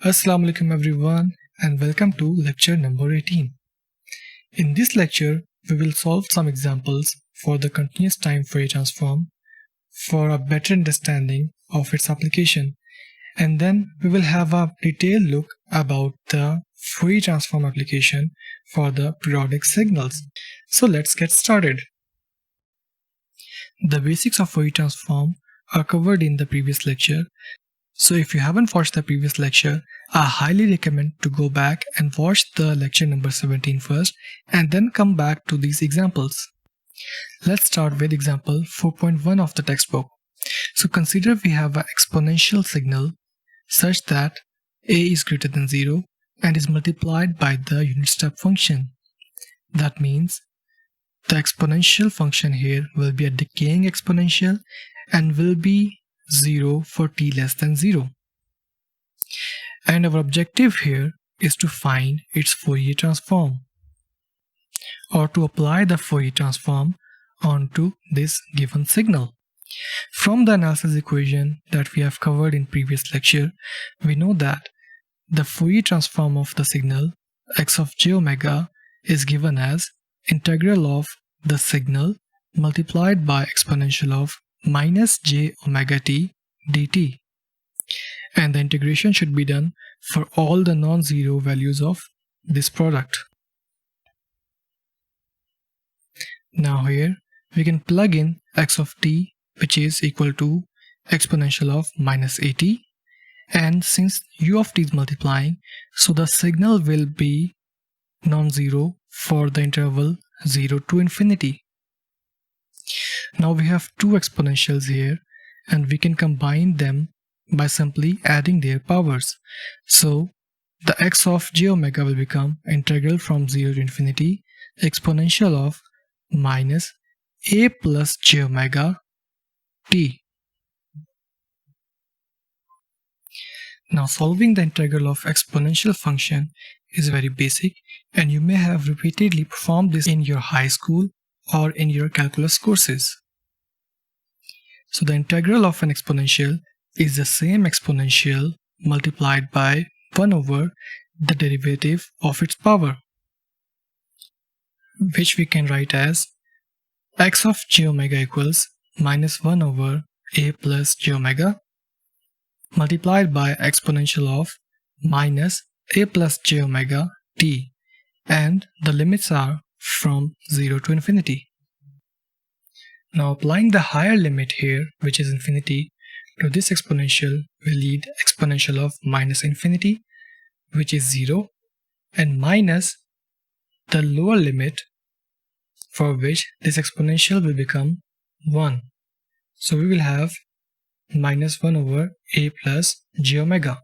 Assalamu alaikum everyone and welcome to lecture number 18. In this lecture, we will solve some examples for the continuous time Fourier transform for a better understanding of its application, and then we will have a detailed look about the Fourier transform application for the periodic signals. So let's get started. The basics of Fourier transform are covered in the previous lecture. So if you haven't watched the previous lecture, I highly recommend to go back and watch the lecture number 17 first and then come back to these examples. Let's start with example 4.1 of the textbook. So consider we have an exponential signal such that a is greater than 0 and is multiplied by the unit step function. That means the exponential function here will be a decaying exponential and will be 0 for t less than 0. And our objective here is to find its Fourier transform, or to apply the Fourier transform onto this given signal. From the analysis equation that we have covered in previous lecture, we know that the Fourier transform of the signal x of j omega is given as integral of the signal multiplied by exponential of minus j omega t dt. And the integration should be done for all the non-zero values of this product. Now here we can plug in x of t, which is equal to exponential of minus at, and since u of t is multiplying, so the signal will be non-zero for the interval 0 to infinity. Now we have two exponentials here and we can combine them by simply adding their powers. So the x of j omega will become integral from 0 to infinity exponential of minus a plus j omega t. Now solving the integral of exponential function is very basic, and you may have repeatedly performed this in your high school or in your calculus courses. So the integral of an exponential is the same exponential multiplied by 1 over the derivative of its power, which we can write as x of j omega equals minus 1 over a plus j omega multiplied by exponential of minus a plus j omega t, and the limits are from 0 to infinity. Now applying the higher limit here, which is infinity, to this exponential will lead exponential of minus infinity, which is 0, and minus the lower limit for which this exponential will become 1. So we will have minus 1 over a plus j omega.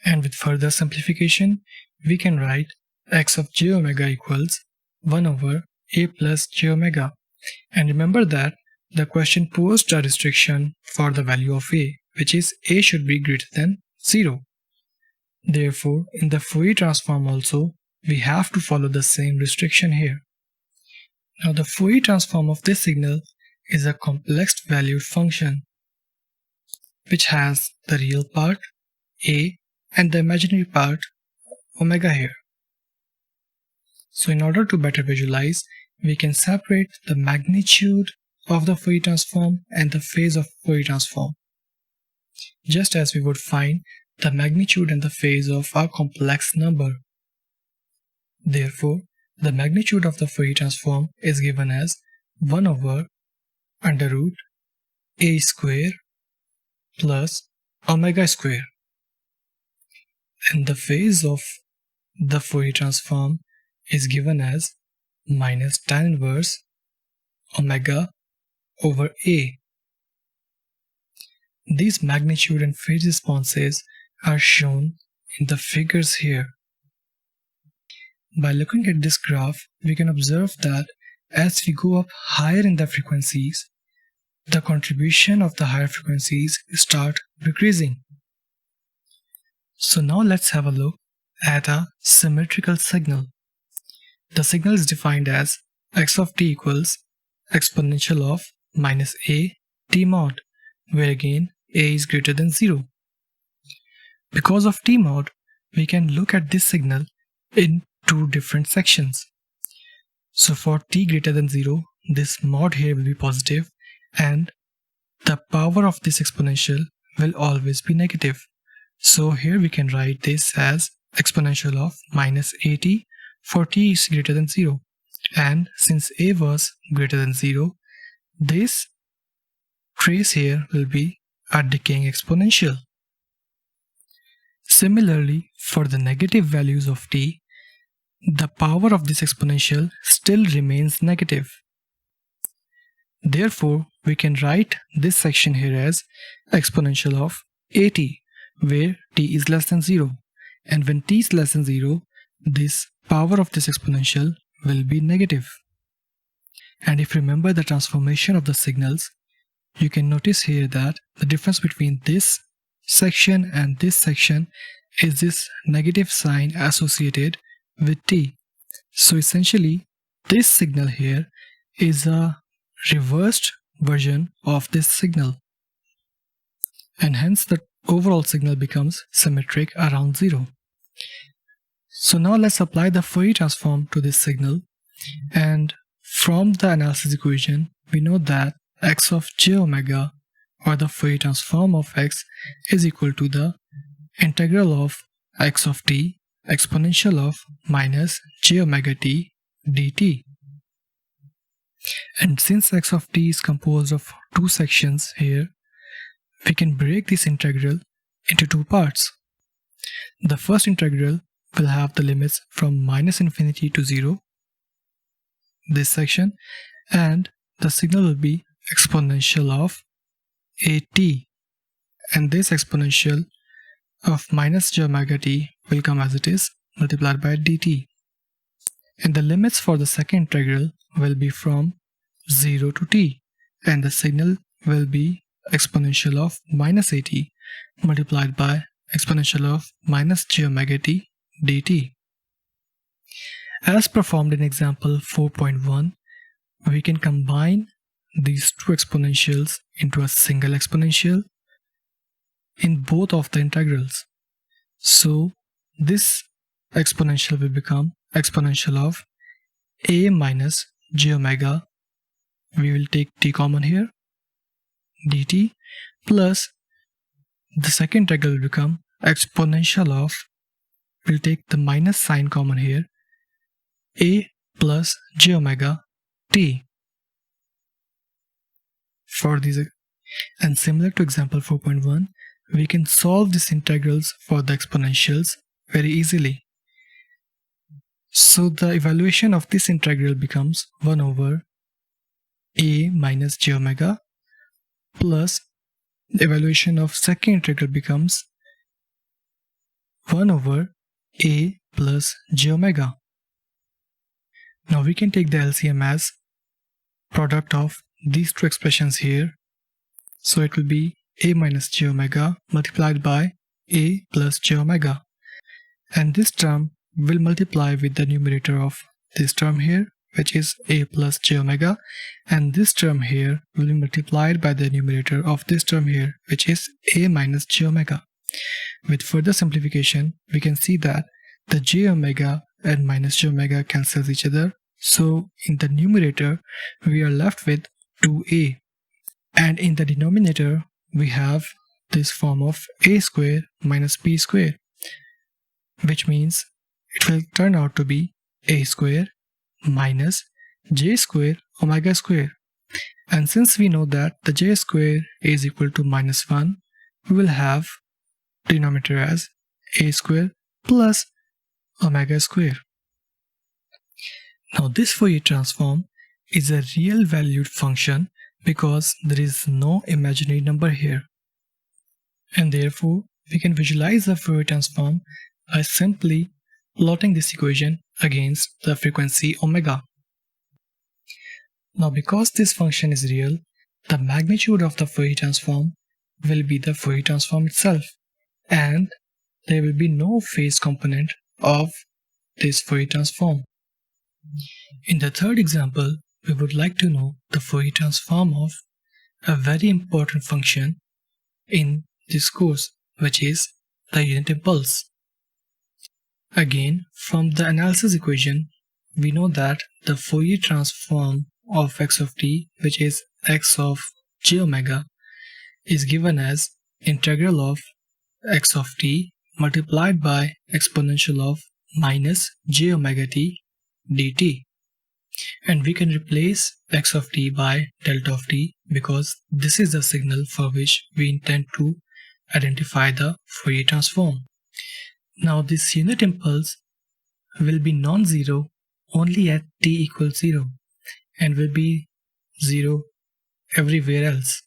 And with further simplification, we can write x of j omega equals 1 over a plus j omega. And remember that the question posed a restriction for the value of a, which is a should be greater than 0. Therefore, in the Fourier transform also, we have to follow the same restriction here. Now the Fourier transform of this signal is a complex valued function, which has the real part a and the imaginary part omega here. So in order to better visualize, we can separate the magnitude of the Fourier transform and the phase of Fourier transform, just as we would find the magnitude and the phase of a complex number. Therefore, the magnitude of the Fourier transform is given as 1 over under root a square plus omega square, and the phase of the Fourier transform is given as minus tan inverse omega over a. These magnitude and phase responses are shown in the figures here. By looking at this graph, we can observe that as we go up higher in the frequencies, the contribution of the higher frequencies start decreasing. So now let's have a look at a symmetrical signal. The signal is defined as x of t equals exponential of minus a t mod, where again a is greater than 0. Because of t mod, we can look at this signal in two different sections. So for t greater than 0, this mod here will be positive and the power of this exponential will always be negative. So here we can write this as exponential of minus at for t is greater than 0. And since a was greater than 0, this trace here will be a decaying exponential. Similarly, for the negative values of t, the power of this exponential still remains negative. Therefore, we can write this section here as exponential of at, where t is less than 0. And when t is less than 0, this power of this exponential will be negative. And if you remember the transformation of the signals, you can notice here that the difference between this section and this section is this negative sign associated with t. So essentially, this signal here is a reversed version of this signal, and hence the overall signal becomes symmetric around 0. So now let's apply the Fourier transform to this signal, and from the analysis equation we know that x of j omega, or the Fourier transform of x, is equal to the integral of x of t exponential of minus j omega t dt. And since x of t is composed of two sections here, we can break this integral into two parts. The first integral will have the limits from minus infinity to 0, this section, and the signal will be exponential of at, and this exponential of minus j omega t will come as it is multiplied by dt. And the limits for the second integral will be from 0 to t, and the signal will be exponential of minus at multiplied by exponential of minus j omega t dt. As performed in example 4.1, we can combine these two exponentials into a single exponential in both of the integrals. So this exponential will become exponential of a minus j omega, we will take t common here, dt, plus the second integral will become exponential of, we'll take the minus sign common here, a plus j omega t. For these, and similar to example 4.1, we can solve these integrals for the exponentials very easily. So the evaluation of this integral becomes 1 over a minus j omega, plus the evaluation of second integral becomes 1 over a plus j omega. Now we can take the LCM as product of these two expressions here. So it will be a minus j omega multiplied by a plus j omega. And this term will multiply with the numerator of this term here, which is a plus j omega, and this term here will be multiplied by the numerator of this term here, which is a minus j omega. With further simplification, we can see that the j omega and minus j omega cancels each other. So in the numerator, we are left with 2a, and in the denominator, we have this form of a square minus b square, which means it will turn out to be a square minus j square omega square. And since we know that the j square is equal to minus 1, we will have denominator as a square plus omega square. Now this Fourier transform is a real valued function because there is no imaginary number here. And therefore, we can visualize the Fourier transform by simply plotting this equation against the frequency omega. Now because this function is real, the magnitude of the Fourier transform will be the Fourier transform itself, and there will be no phase component of this Fourier transform. In the third example, we would like to know the Fourier transform of a very important function in this course, which is the unit impulse. Again, from the analysis equation, we know that the Fourier transform of x of t, which is x of j omega, is given as integral of x of t multiplied by exponential of minus j omega t dt. And we can replace x of t by delta of t because this is the signal for which we intend to identify the Fourier transform. Now this unit impulse will be non-zero only at t equals 0 and will be 0 everywhere else.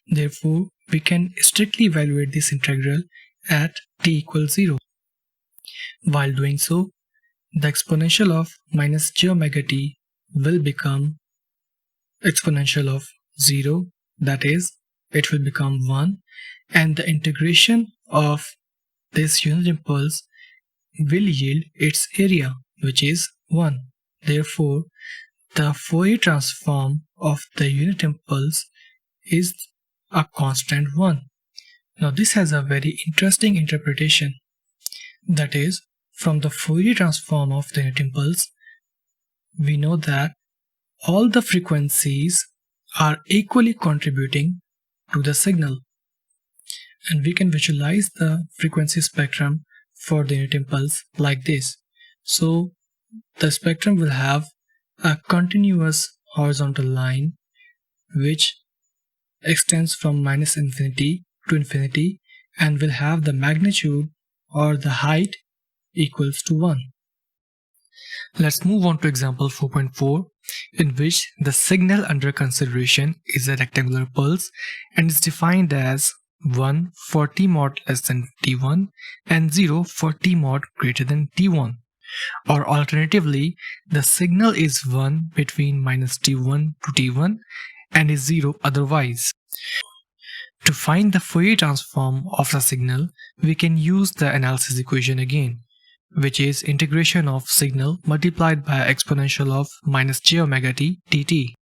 Therefore, we can strictly evaluate this integral at t equals 0. While doing so, the exponential of minus j omega t will become exponential of 0, that is, it will become 1, and the integration of this unit impulse will yield its area, which is 1. Therefore, the Fourier transform of the unit impulse is a constant 1. Now this has a very interesting interpretation. That is, from the Fourier transform of the unit impulse, we know that all the frequencies are equally contributing to the signal. And we can visualize the frequency spectrum for the unit impulse like this. So the spectrum will have a continuous horizontal line which extends from minus infinity to infinity and will have the magnitude or the height equals to 1. Let's move on to example 4.4, in which the signal under consideration is a rectangular pulse and is defined as 1 for t mod less than t1 and 0 for t mod greater than t1. Or alternatively, the signal is 1 between minus t1 to t1 and is 0 otherwise. To find the Fourier transform of the signal, we can use the analysis equation again, which is integration of signal multiplied by exponential of minus j omega t dt.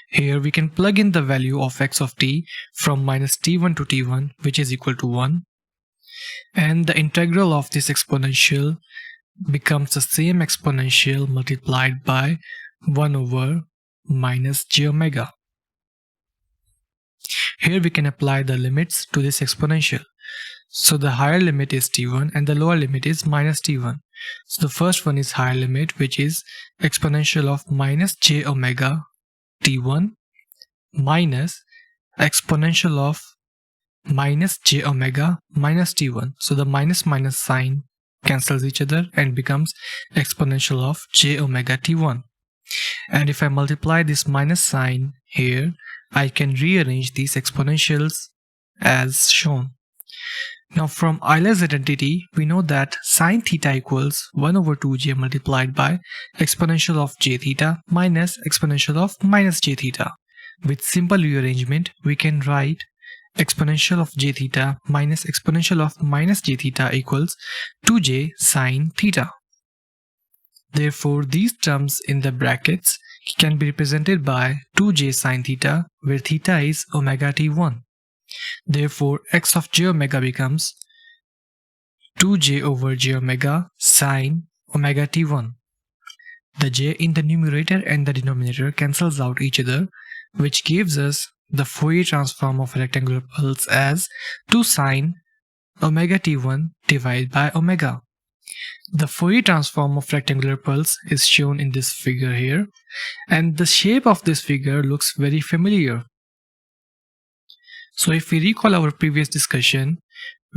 Here we can plug in the value of x of t from minus t1 to t1, which is equal to 1, and the integral of this exponential becomes the same exponential multiplied by 1 over minus j omega. Here we can apply the limits to this exponential. So the higher limit is t1 and the lower limit is minus t1. So the first one is higher limit, which is exponential of minus j omega t1 minus exponential of minus j omega minus t1. So the minus minus sign cancels each other and becomes exponential of j omega t1. And if I multiply this minus sign here, I can rearrange these exponentials as shown. Now from Euler's identity, we know that sine theta equals 1 over 2j multiplied by exponential of j theta minus exponential of minus j theta. With simple rearrangement, we can write exponential of j theta minus exponential of minus j theta equals 2j sine theta. Therefore, these terms in the brackets can be represented by 2j sine theta, where theta is omega t1. Therefore, x of j omega becomes 2j over j omega sine omega t1. The j in the numerator and the denominator cancels out each other, which gives us the Fourier transform of a rectangular pulse as 2 sine omega t1 divided by omega. The Fourier transform of rectangular pulse is shown in this figure here, and the shape of this figure looks very familiar. So if we recall our previous discussion,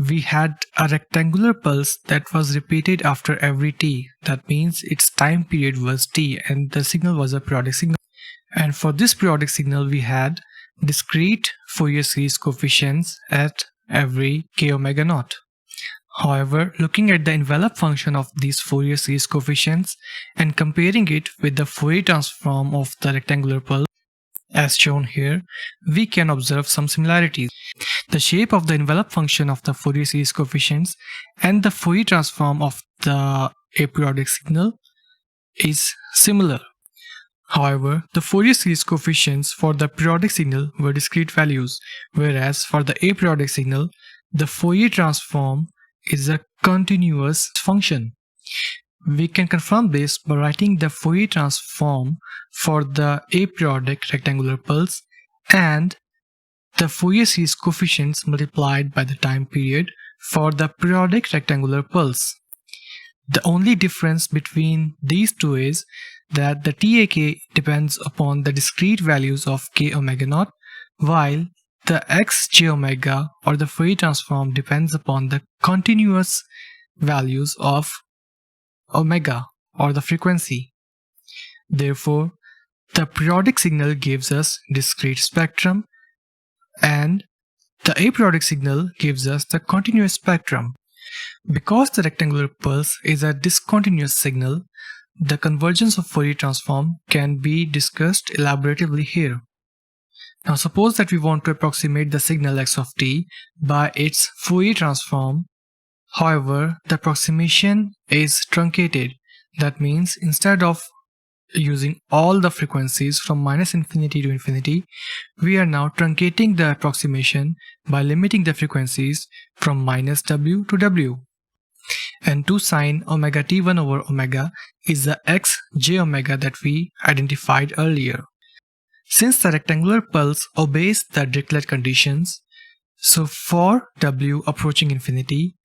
we had a rectangular pulse that was repeated after every t. That means its time period was t and the signal was a periodic signal. And for this periodic signal, we had discrete Fourier series coefficients at every k omega naught. However, looking at the envelope function of these Fourier series coefficients and comparing it with the Fourier transform of the rectangular pulse, as shown here, we can observe some similarities. The shape of the envelope function of the Fourier series coefficients and the Fourier transform of the aperiodic signal is similar. However, the Fourier series coefficients for the periodic signal were discrete values, whereas for the aperiodic signal, the Fourier transform is a continuous function. We can confirm this by writing the Fourier transform for the aperiodic rectangular pulse and the Fourier series coefficients multiplied by the time period for the periodic rectangular pulse. The only difference between these two is that the TAK depends upon the discrete values of k omega naught, while the x j omega or the Fourier transform depends upon the continuous values of omega or the frequency. Therefore, the periodic signal gives us discrete spectrum and the aperiodic signal gives us the continuous spectrum. Because the rectangular pulse is a discontinuous signal, the convergence of Fourier transform can be discussed elaboratively here. Now suppose that we want to approximate the signal x of t by its Fourier transform. However, the approximation is truncated. That means instead of using all the frequencies from minus infinity to infinity, we are now truncating the approximation by limiting the frequencies from minus w to w. And 2 sine omega t1 over omega is the x j omega that we identified earlier. Since the rectangular pulse obeys the Dirichlet conditions, so for w approaching infinity,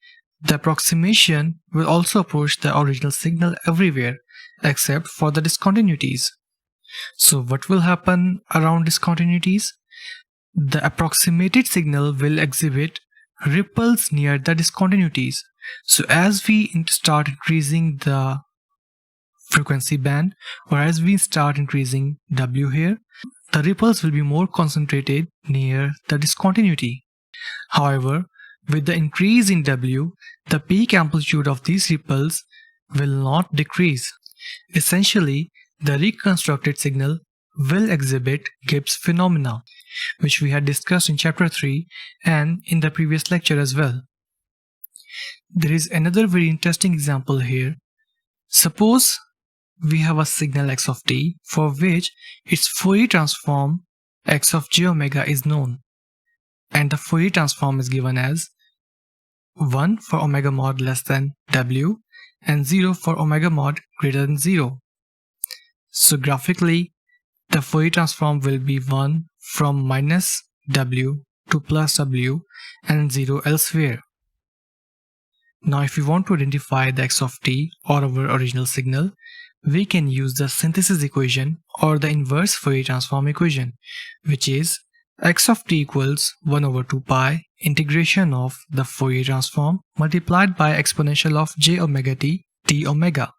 the approximation will also approach the original signal everywhere except for the discontinuities. So what will happen around discontinuities? The approximated signal will exhibit ripples near the discontinuities. So as we start increasing the frequency band or as we start increasing W here, the ripples will be more concentrated near the discontinuity. However, with the increase in W, the peak amplitude of these ripples will not decrease. Essentially, the reconstructed signal will exhibit Gibbs phenomena, which we had discussed in chapter 3 and in the previous lecture as well. There is another very interesting example here. Suppose we have a signal x of t for which its Fourier transform x of j omega is known, and the Fourier transform is given as 1 for omega mod less than w and 0 for omega mod greater than 0. So graphically, the Fourier transform will be 1 from minus w to plus w and 0 elsewhere. Now if we want to identify the x of t or our original signal, we can use the synthesis equation or the inverse Fourier transform equation, which is x of t equals 1 over 2 pi integration of the Fourier transform multiplied by exponential of j omega t t omega.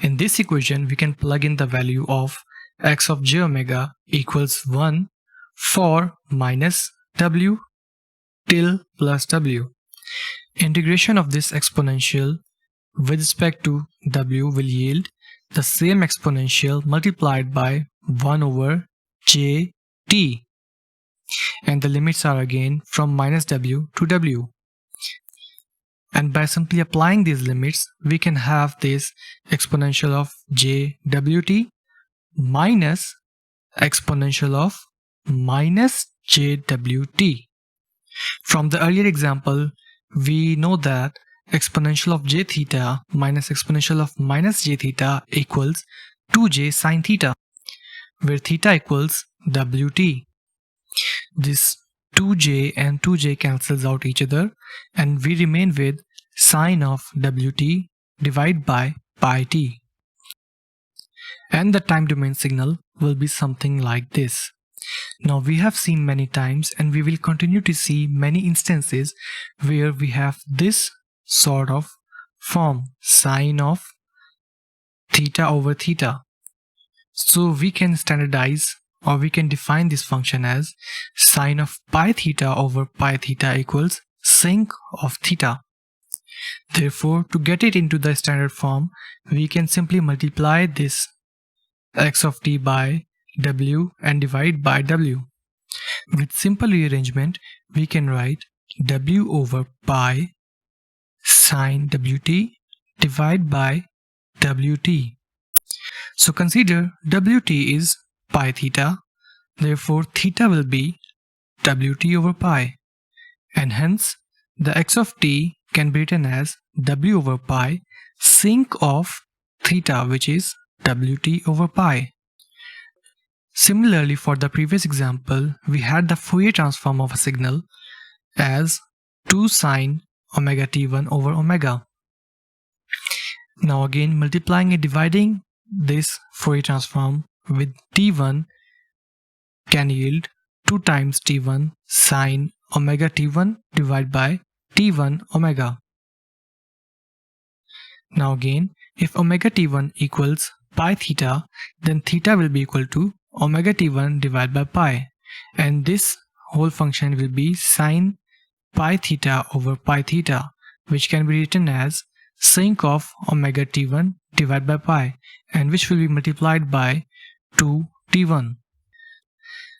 In this equation, we can plug in the value of x of j omega equals 1 for minus w till plus w. Integration of this exponential with respect to w will yield the same exponential multiplied by 1 over j t, and the limits are again from minus w to w. And by simply applying these limits, we can have this exponential of jwt minus exponential of minus jwt. From the earlier example, we know that exponential of j theta minus exponential of minus j theta equals 2j sine theta, where theta equals wt. This 2j and 2j cancels out each other and we remain with sine of wt divided by pi t. And the time domain signal will be something like this. Now we have seen many times and we will continue to see many instances where we have this sort of form, sine of theta over theta. So we can standardize or we can define this function as sine of pi theta over pi theta equals sinc of theta. Therefore, to get it into the standard form, we can simply multiply this x of t by w and divide by w. With simple rearrangement, we can write w over pi sine wt divided by wt. So consider wt is pi theta, therefore theta will be wt over pi, and hence the x of t can be written as w over pi sinc of theta, which is wt over pi. Similarly, for the previous example, we had the Fourier transform of a signal as 2 sine omega t1 over omega. Now again, multiplying and dividing this Fourier transform with t1 can yield 2 times t1 sine omega t1 divided by t1 omega. Now again, if omega t1 equals pi theta, then theta will be equal to omega t1 divided by pi, and this whole function will be sine pi theta over pi theta, which can be written as sinc of omega t1 divided by pi, and which will be multiplied by 2t1.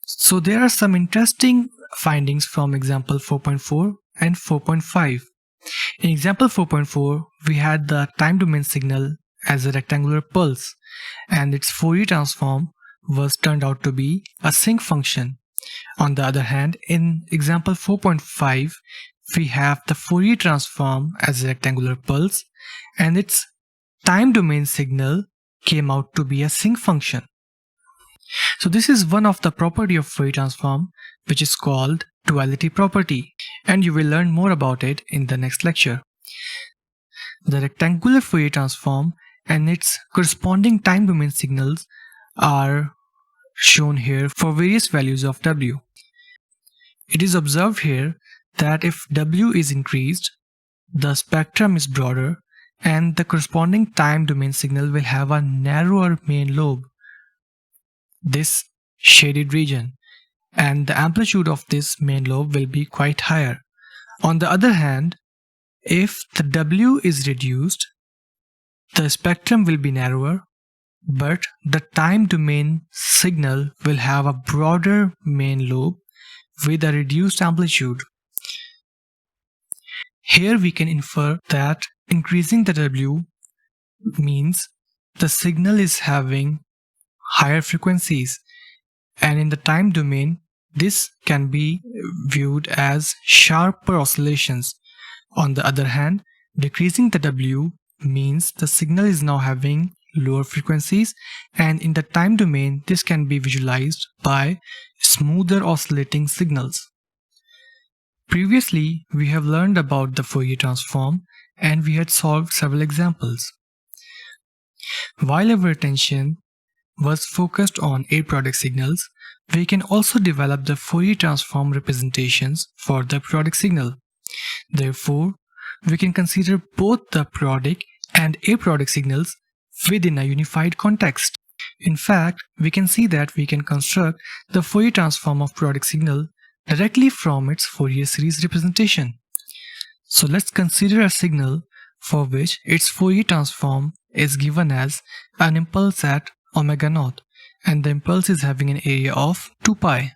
So there are some interesting findings from example 4.4 and 4.5. In example 4.4, we had the time domain signal as a rectangular pulse, and its Fourier transform was turned out to be a sinc function. On the other hand, in example 4.5, we have the Fourier transform as a rectangular pulse, and its time domain signal came out to be a sinc function. So this is one of the property of Fourier transform, which is called duality property, and you will learn more about it in the next lecture. The rectangular Fourier transform and its corresponding time domain signals are shown here for various values of w. It is observed here that if w is increased, the spectrum is broader and the corresponding time domain signal will have a narrower main lobe, this shaded region, and the amplitude of this main lobe will be quite higher. On the other hand, if the w is reduced, the spectrum will be narrower, but the time domain signal will have a broader main lobe with a reduced amplitude. Here we can infer that increasing the w means the signal is having higher frequencies, and in the time domain this can be viewed as sharper oscillations. On the other hand, decreasing the w means the signal is now having lower frequencies, and in the time domain this can be visualized by smoother oscillating signals. Previously, we have learned about the Fourier transform and we had solved several examples. While our attention was focused on aperiodic signals, we can also develop the Fourier transform representations for the periodic signal. Therefore, we can consider both the periodic and aperiodic signals within a unified context. In fact, we can see that we can construct the Fourier transform of periodic signal directly from its Fourier series representation. So let's consider a signal for which its Fourier transform is given as an impulse at omega naught, and the impulse is having an area of 2 pi.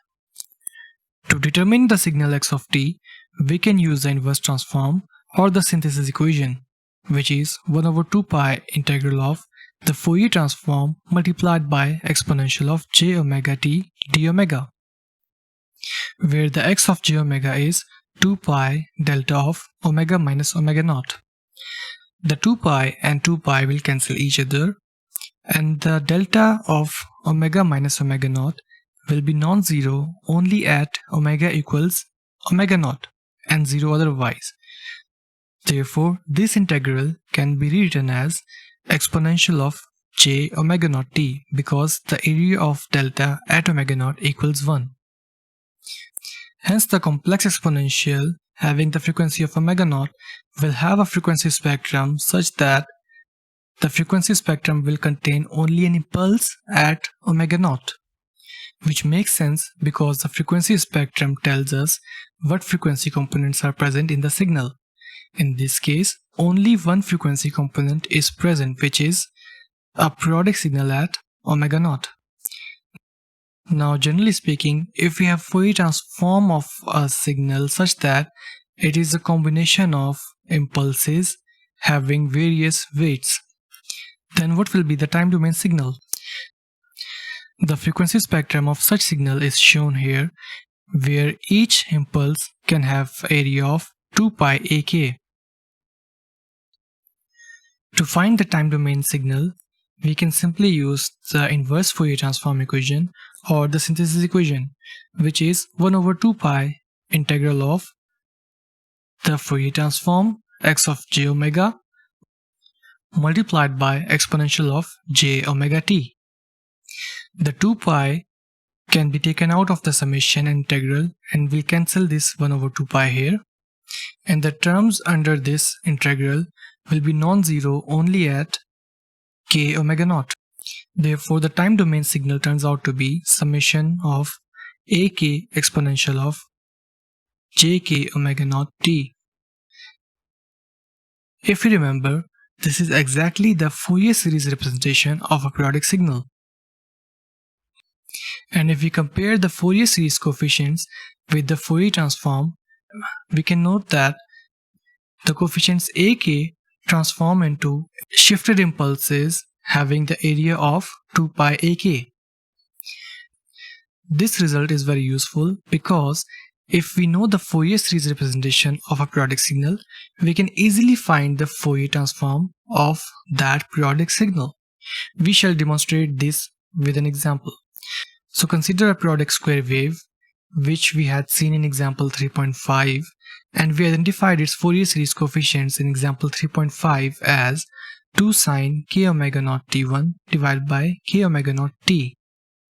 To determine the signal x of t, we can use the inverse transform or the synthesis equation, which is 1 over 2 pi integral of the Fourier transform multiplied by exponential of j omega t d omega, where the x of j omega is 2 pi delta of omega minus omega naught. The 2 pi and 2 pi will cancel each other, and the delta of omega minus omega naught will be non-zero only at omega equals omega naught and 0 otherwise. Therefore, this integral can be rewritten as exponential of j omega naught t, because the area of delta at omega naught equals 1. Hence, the complex exponential having the frequency of omega naught will have a frequency spectrum such that the frequency spectrum will contain only an impulse at omega naught, which makes sense because the frequency spectrum tells us what frequency components are present in the signal. In this case, only one frequency component is present, which is a periodic signal at omega naught. Now, generally speaking, if we have Fourier transform of a signal such that it is a combination of impulses having various weights, then what will be the time domain signal? The frequency spectrum of such signal is shown here, where each impulse can have area of 2 pi ak. To find the time domain signal, we can simply use the inverse Fourier transform equation or the synthesis equation, which is 1 over 2 pi integral of the Fourier transform x of j omega multiplied by exponential of j omega t. The 2 pi can be taken out of the summation and integral, and we'll cancel this 1 over 2 pi here. And the terms under this integral will be non-zero only at k omega naught. Therefore, the time domain signal turns out to be summation of ak exponential of jk omega naught t. If you remember, this is exactly the Fourier series representation of a periodic signal. And if we compare the Fourier series coefficients with the Fourier transform, we can note that the coefficients ak transform into shifted impulses having the area of 2 pi ak. This result is very useful because if we know the Fourier series representation of a periodic signal, we can easily find the Fourier transform of that periodic signal. We shall demonstrate this with an example. So consider a periodic square wave, which we had seen in example 3.5, and we identified its Fourier series coefficients in example 3.5 as 2 sine k omega naught t1 divided by k omega naught t,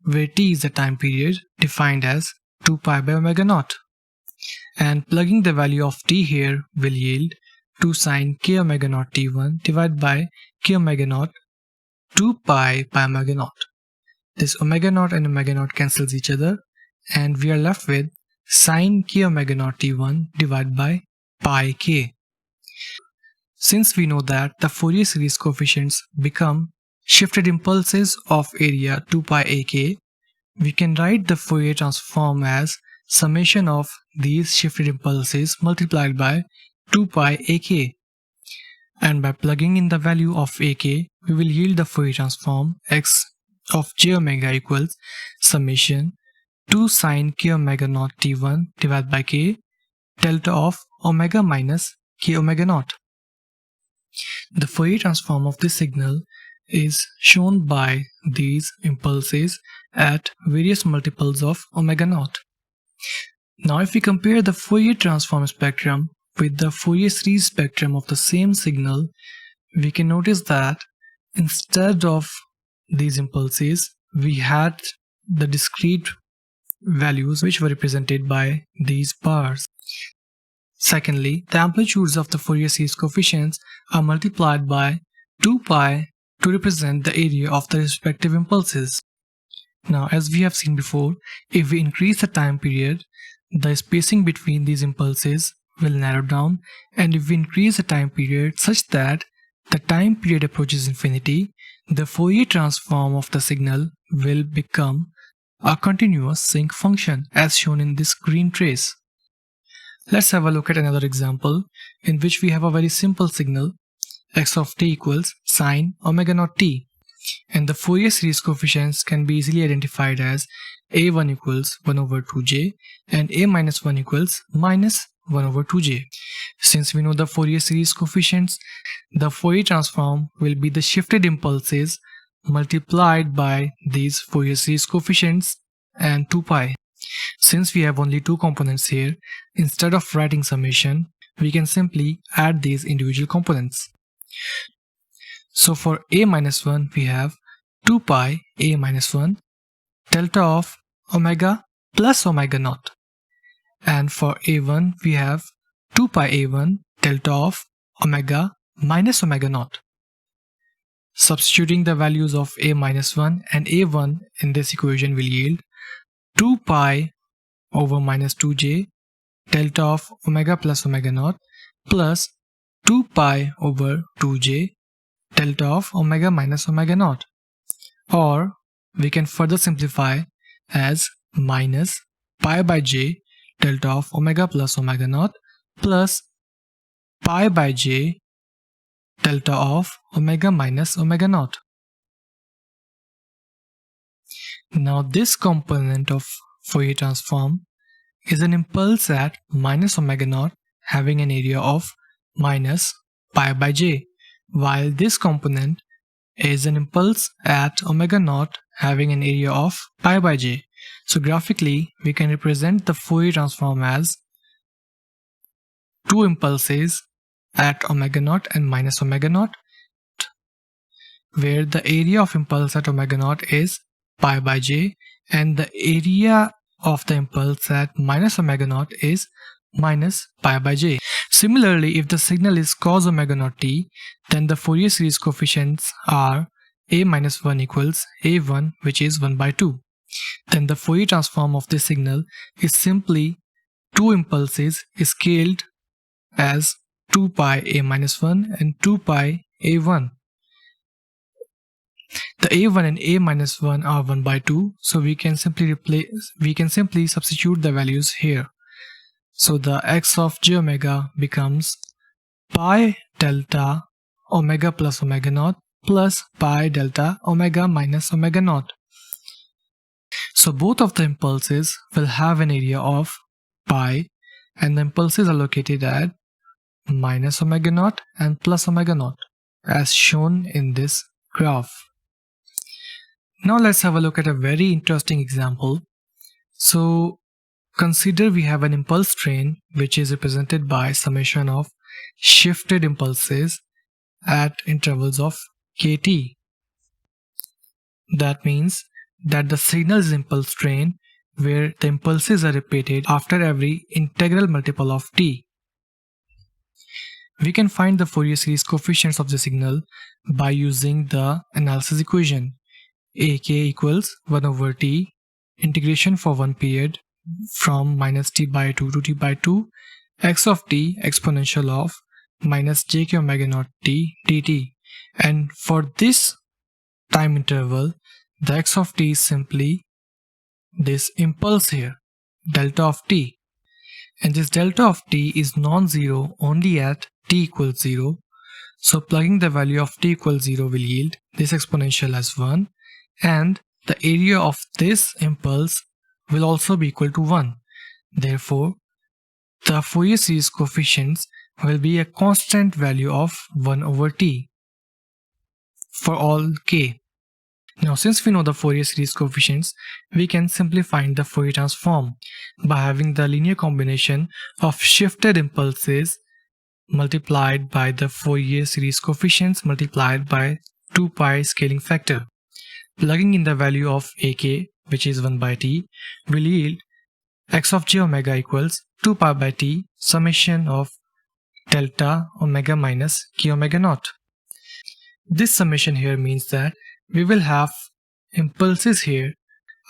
where t is the time period defined as 2 pi by omega naught. And plugging the value of t here will yield 2 sine k omega naught t1 divided by k omega naught 2 pi by omega naught. This omega naught and omega naught cancels each other, and we are left with sine k omega naught t1 divided by pi k. Since we know that the Fourier series coefficients become shifted impulses of area 2 pi ak, we can write the Fourier transform as summation of these shifted impulses multiplied by 2 pi ak. And by plugging in the value of ak, we will yield the Fourier transform x of j omega equals summation 2 sine k omega naught t1 divided by k delta of omega minus k omega naught. The Fourier transform of this signal is shown by these impulses at various multiples of omega naught. Now if we compare the Fourier transform spectrum with the Fourier series spectrum of the same signal, we can notice that instead of these impulses, we had the discrete values which were represented by these bars. Secondly, the amplitudes of the Fourier series coefficients are multiplied by 2 pi to represent the area of the respective impulses. Now, as we have seen before, if we increase the time period, the spacing between these impulses will narrow down, and if we increase the time period such that the time period approaches infinity, the Fourier transform of the signal will become a continuous sinc function as shown in this green trace. Let's have a look at another example in which we have a very simple signal x of t equals sine omega naught t, and the Fourier series coefficients can be easily identified as a1 equals 1 over 2j and a minus 1 equals minus 1 over 2j. Since we know the Fourier series coefficients, the Fourier transform will be the shifted impulses multiplied by these Fourier series coefficients and 2 pi. Since we have only two components here, instead of writing summation, we can simply add these individual components. So for a minus 1, we have 2 pi a minus 1 delta of omega plus omega naught. And for a1, we have 2 pi a1 delta of omega minus omega naught. Substituting the values of a minus 1 and a1 in this equation will yield 2 pi over minus 2j delta of omega plus omega naught plus 2 pi over 2j delta of omega minus omega naught. Or we can further simplify as minus pi by j delta of omega plus omega naught plus pi by j delta of omega minus omega naught. Now this component of Fourier transform is an impulse at minus omega naught having an area of minus pi by j, while this component is an impulse at omega naught having an area of pi by j. So graphically, we can represent the Fourier transform as two impulses at omega naught and minus omega naught, where the area of impulse at omega naught is pi by j and the area of the impulse at minus omega naught is minus pi by j. Similarly, if the signal is cos omega naught t, then the Fourier series coefficients are a minus 1 equals a1, which is 1 by 2. Then the Fourier transform of this signal is simply two impulses scaled as 2 pi a minus 1 and 2 pi a1. The a1 and a minus 1 are 1 by 2, so we can simply substitute the values here. So the x of j omega becomes pi delta omega plus omega naught plus pi delta omega minus omega naught. So both of the impulses will have an area of pi, and the impulses are located at minus omega naught and plus omega naught as shown in this graph. Now let's have a look at a very interesting example. So consider we have an impulse train which is represented by summation of shifted impulses at intervals of kt. That means that the signal is impulse train where the impulses are repeated after every integral multiple of t. We can find the Fourier series coefficients of the signal by using the analysis equation. ak equals 1 over t integration for one period from minus t by 2 to t by 2 x of t exponential of minus jk omega naught t dt, and for this time interval the x of t is simply this impulse here, delta of t, and this delta of t is non-zero only at t equals 0. So plugging the value of t equals 0 will yield this exponential as 1, and the area of this impulse will also be equal to 1. Therefore, the Fourier series coefficients will be a constant value of 1 over t for all k. Now since we know the Fourier series coefficients, we can simply find the Fourier transform by having the linear combination of shifted impulses multiplied by the Fourier series coefficients multiplied by 2 pi scaling factor. Plugging in the value of ak, which is 1 by t, will yield x of j omega equals 2 pi by t summation of delta omega minus k omega naught. This summation here means that we will have impulses here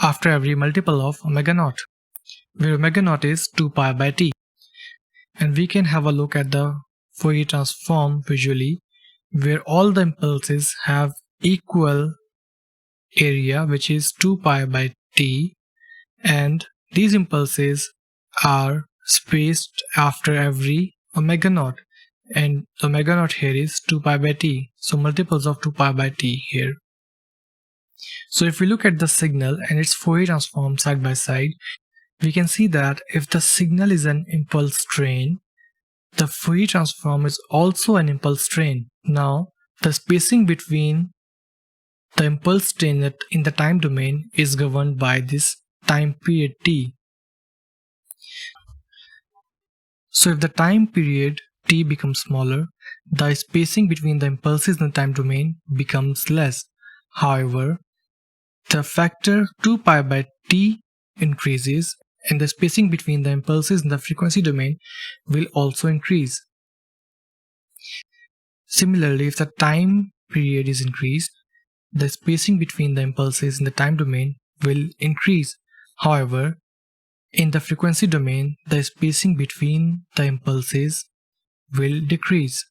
after every multiple of omega naught, where omega naught is 2 pi by t. And we can have a look at the Fourier transform visually, where all the impulses have equal area, which is 2 pi by t, and these impulses are spaced after every omega naught, and omega naught here is 2 pi by t, so multiples of 2 pi by t here. So if we look at the signal and its Fourier transform side by side, we can see that if the signal is an impulse train, the Fourier transform is also an impulse train. Now the spacing between the impulse train in the time domain is governed by this time period t. So if the time period t becomes smaller, the spacing between the impulses in the time domain becomes less. However, the factor 2 pi by t increases and the spacing between the impulses in the frequency domain will also increase. Similarly, if the time period is increased, the spacing between the impulses in the time domain will increase. However, in the frequency domain, the spacing between the impulses will decrease.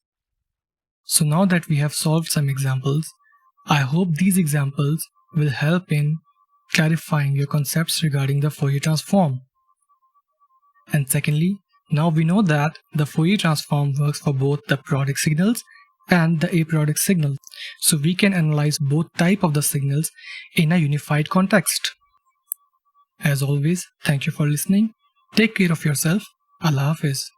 So now that we have solved some examples, I hope these examples will help in clarifying your concepts regarding the Fourier transform. And secondly, now we know that the Fourier transform works for both the periodic signals and the aperiodic signals, so we can analyze both types of the signals in a unified context. As always, thank you for listening. Take care of yourself. Allah Hafiz.